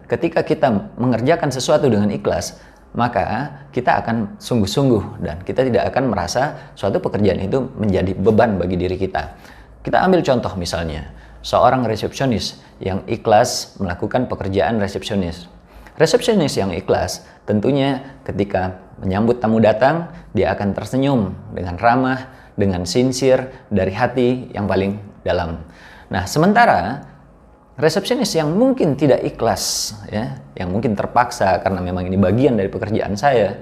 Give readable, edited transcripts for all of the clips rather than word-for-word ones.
ketika kita mengerjakan sesuatu dengan ikhlas, maka kita akan sungguh-sungguh dan kita tidak akan merasa suatu pekerjaan itu menjadi beban bagi diri kita. Kita ambil contoh misalnya, seorang resepsionis yang ikhlas melakukan pekerjaan resepsionis. Resepsionis yang ikhlas tentunya ketika menyambut tamu datang, dia akan tersenyum dengan ramah, dengan sincere, dari hati yang paling dalam. Nah, sementara resepsionis yang mungkin tidak ikhlas, ya, yang mungkin terpaksa karena memang ini bagian dari pekerjaan saya,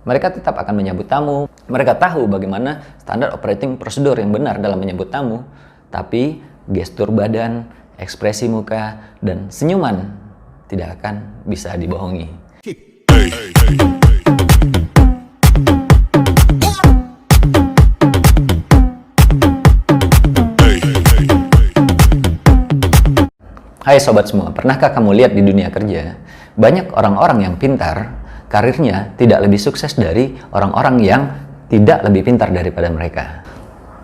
mereka tetap akan menyambut tamu. Mereka tahu bagaimana standar operating prosedur yang benar dalam menyambut tamu, tapi gestur badan, ekspresi muka, dan senyuman tidak akan bisa dibohongi. Hai sobat semua, pernahkah kamu lihat di dunia kerja, banyak orang-orang yang pintar, karirnya tidak lebih sukses dari orang-orang yang tidak lebih pintar daripada mereka.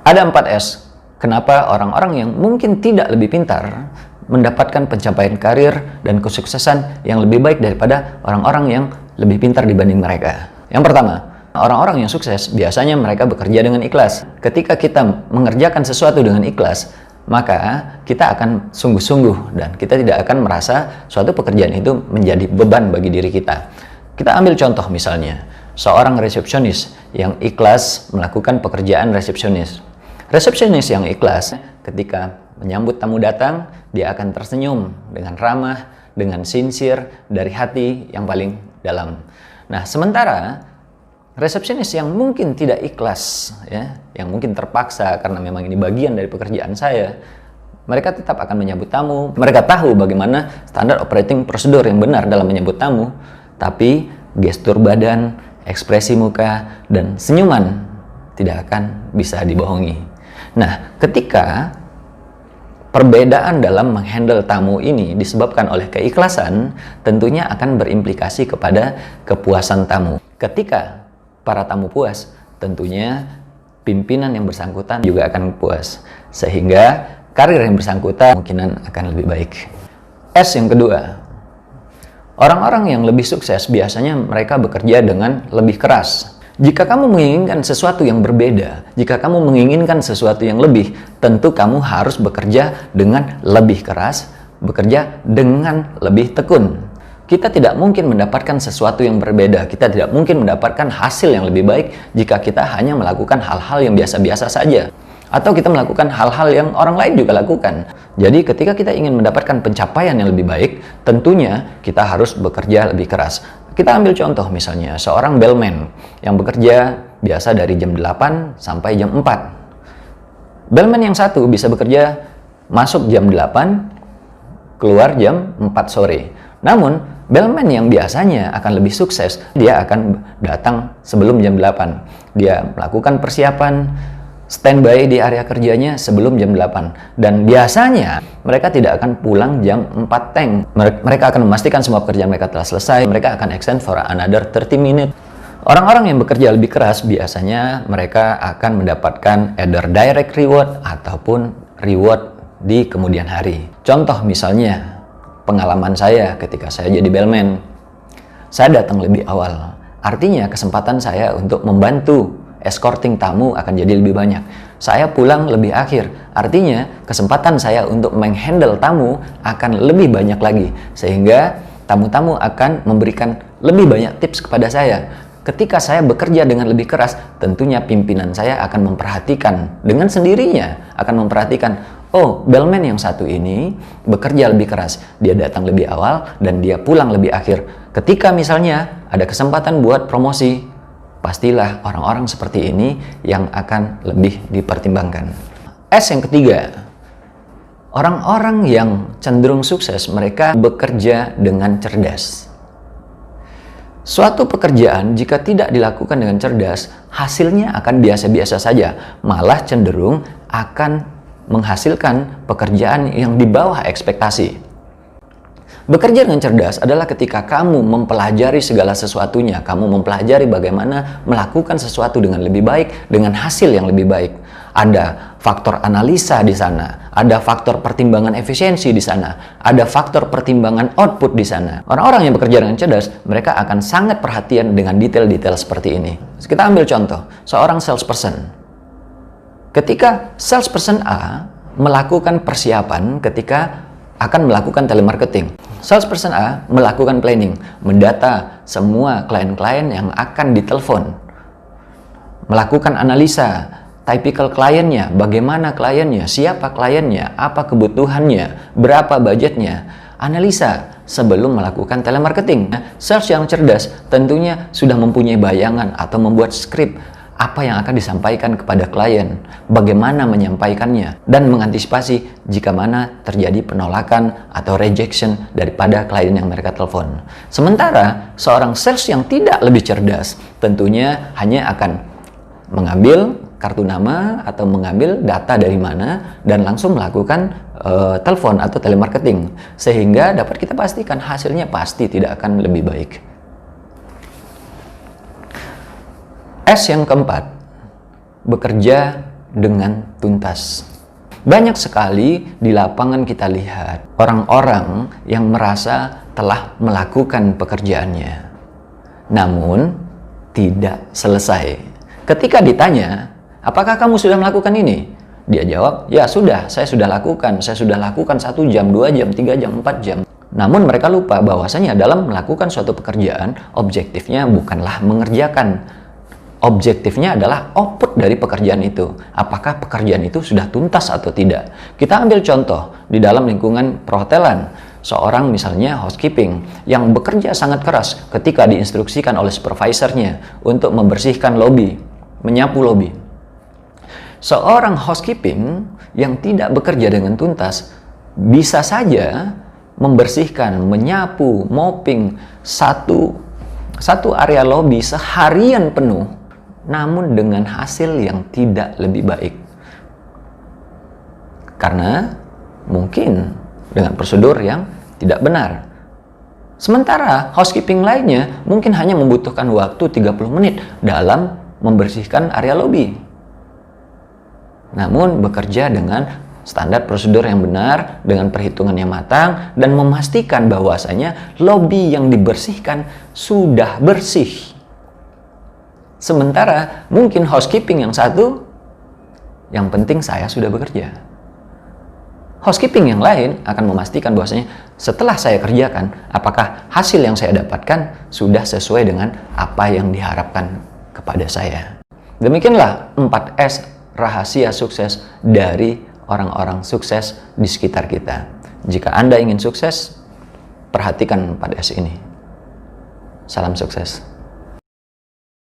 Ada 4S, kenapa orang-orang yang mungkin tidak lebih pintar mendapatkan pencapaian karir dan kesuksesan yang lebih baik daripada orang-orang yang lebih pintar dibanding mereka. Yang pertama, orang-orang yang sukses biasanya mereka bekerja dengan ikhlas. Ketika kita mengerjakan sesuatu dengan ikhlas, maka kita akan sungguh-sungguh dan kita tidak akan merasa suatu pekerjaan itu menjadi beban bagi diri kita. Kita ambil contoh misalnya, seorang resepsionis yang ikhlas melakukan pekerjaan resepsionis. Resepsionis yang ikhlas ketika menyambut tamu datang, dia akan tersenyum dengan ramah, dengan sincere, dari hati yang paling dalam. Nah, sementara resepsionis yang mungkin tidak ikhlas, ya, yang mungkin terpaksa karena memang ini bagian dari pekerjaan saya, mereka tetap akan menyambut tamu. Mereka tahu bagaimana standar operating prosedur yang benar dalam menyambut tamu, tapi gestur badan, ekspresi muka, dan senyuman tidak akan bisa dibohongi. Nah, ketika perbedaan dalam menghandle tamu ini disebabkan oleh keikhlasan, tentunya akan berimplikasi kepada kepuasan tamu. Ketika para tamu puas, tentunya pimpinan yang bersangkutan juga akan puas, sehingga karir yang bersangkutan kemungkinan akan lebih baik. S yang kedua, orang-orang yang lebih sukses biasanya mereka bekerja dengan lebih keras. Jika kamu menginginkan sesuatu yang berbeda, jika kamu menginginkan sesuatu yang lebih, tentu kamu harus bekerja dengan lebih keras, bekerja dengan lebih tekun. Kita tidak mungkin mendapatkan sesuatu yang berbeda, kita tidak mungkin mendapatkan hasil yang lebih baik jika kita hanya melakukan hal-hal yang biasa-biasa saja. Atau kita melakukan hal-hal yang orang lain juga lakukan. Jadi ketika kita ingin mendapatkan pencapaian yang lebih baik, tentunya kita harus bekerja lebih keras. Kita ambil contoh misalnya, seorang bellman yang bekerja biasa dari jam 8 sampai jam 4. Bellman yang satu bisa bekerja masuk jam 8, keluar jam 4 sore. Namun, bellman yang biasanya akan lebih sukses, dia akan datang sebelum jam 8. Dia melakukan persiapan, standby di area kerjanya sebelum jam 8. Dan biasanya, mereka tidak akan pulang jam 4 teng. Mereka akan memastikan semua pekerjaan mereka telah selesai. Mereka akan extend for another 30 minutes. Orang-orang yang bekerja lebih keras, biasanya mereka akan mendapatkan either direct reward ataupun reward di kemudian hari. Contoh misalnya, pengalaman saya ketika saya jadi bellman, saya datang lebih awal. Artinya kesempatan saya untuk membantu escorting tamu akan jadi lebih banyak. Saya pulang lebih akhir. Artinya kesempatan saya untuk menghandle tamu akan lebih banyak lagi. Sehingga tamu-tamu akan memberikan lebih banyak tips kepada saya. Ketika saya bekerja dengan lebih keras, tentunya pimpinan saya akan memperhatikan dengan sendirinya, akan memperhatikan, oh, bellman yang satu ini bekerja lebih keras, dia datang lebih awal dan dia pulang lebih akhir. Ketika misalnya ada kesempatan buat promosi, pastilah orang-orang seperti ini yang akan lebih dipertimbangkan. S yang ketiga, orang-orang yang cenderung sukses, mereka bekerja dengan cerdas. Suatu pekerjaan jika tidak dilakukan dengan cerdas, hasilnya akan biasa-biasa saja, malah cenderung akan menghasilkan pekerjaan yang di bawah ekspektasi. Bekerja dengan cerdas adalah ketika kamu mempelajari segala sesuatunya, kamu mempelajari bagaimana melakukan sesuatu dengan lebih baik, dengan hasil yang lebih baik. ada faktor analisa di sana, ada faktor pertimbangan efisiensi di sana, ada faktor pertimbangan output di sana. Orang-orang yang bekerja dengan cerdas, mereka akan sangat perhatian dengan detail-detail seperti ini. Kita ambil contoh, seorang salesperson. Ketika salesperson A melakukan persiapan ketika akan melakukan telemarketing, salesperson A melakukan planning, mendata semua klien-klien yang akan ditelepon, melakukan analisa typical kliennya, bagaimana kliennya, siapa kliennya, apa kebutuhannya, berapa budgetnya, analisa sebelum melakukan telemarketing. Sales yang cerdas tentunya sudah mempunyai bayangan atau membuat skrip apa yang akan disampaikan kepada klien, bagaimana menyampaikannya, dan mengantisipasi jika mana terjadi penolakan atau rejection daripada klien yang mereka telepon. Sementara seorang sales yang tidak lebih cerdas tentunya hanya akan mengambil kartu nama atau mengambil data dari mana dan langsung melakukan telepon atau telemarketing, sehingga dapat kita pastikan hasilnya pasti tidak akan lebih baik. S yang keempat, bekerja dengan tuntas. Banyak sekali di lapangan kita lihat orang-orang yang merasa telah melakukan pekerjaannya, namun tidak selesai. Ketika ditanya, apakah kamu sudah melakukan ini? Dia jawab, ya sudah, saya sudah lakukan 1 jam, 2 jam, 3 jam, 4 jam. Namun mereka lupa bahwasanya dalam melakukan suatu pekerjaan, objektifnya bukanlah mengerjakan. Objektifnya adalah output dari pekerjaan itu. Apakah pekerjaan itu sudah tuntas atau tidak? Kita ambil contoh di dalam lingkungan perhotelan. Seorang misalnya housekeeping yang bekerja sangat keras ketika diinstruksikan oleh supervisornya untuk membersihkan lobi, menyapu lobi. Seorang housekeeping yang tidak bekerja dengan tuntas bisa saja membersihkan, menyapu, mopping satu area lobi seharian penuh, namun dengan hasil yang tidak lebih baik. Karena mungkin dengan prosedur yang tidak benar. Sementara housekeeping lainnya mungkin hanya membutuhkan waktu 30 menit dalam membersihkan area lobi. Namun bekerja dengan standar prosedur yang benar, dengan perhitungan yang matang, dan memastikan bahwasanya lobi yang dibersihkan sudah bersih. Sementara mungkin housekeeping yang satu, yang penting saya sudah bekerja. Housekeeping yang lain akan memastikan bahwasanya setelah saya kerjakan, apakah hasil yang saya dapatkan sudah sesuai dengan apa yang diharapkan kepada saya. Demikianlah 4S rahasia sukses dari orang-orang sukses di sekitar kita. Jika Anda ingin sukses, perhatikan 4S ini. Salam sukses.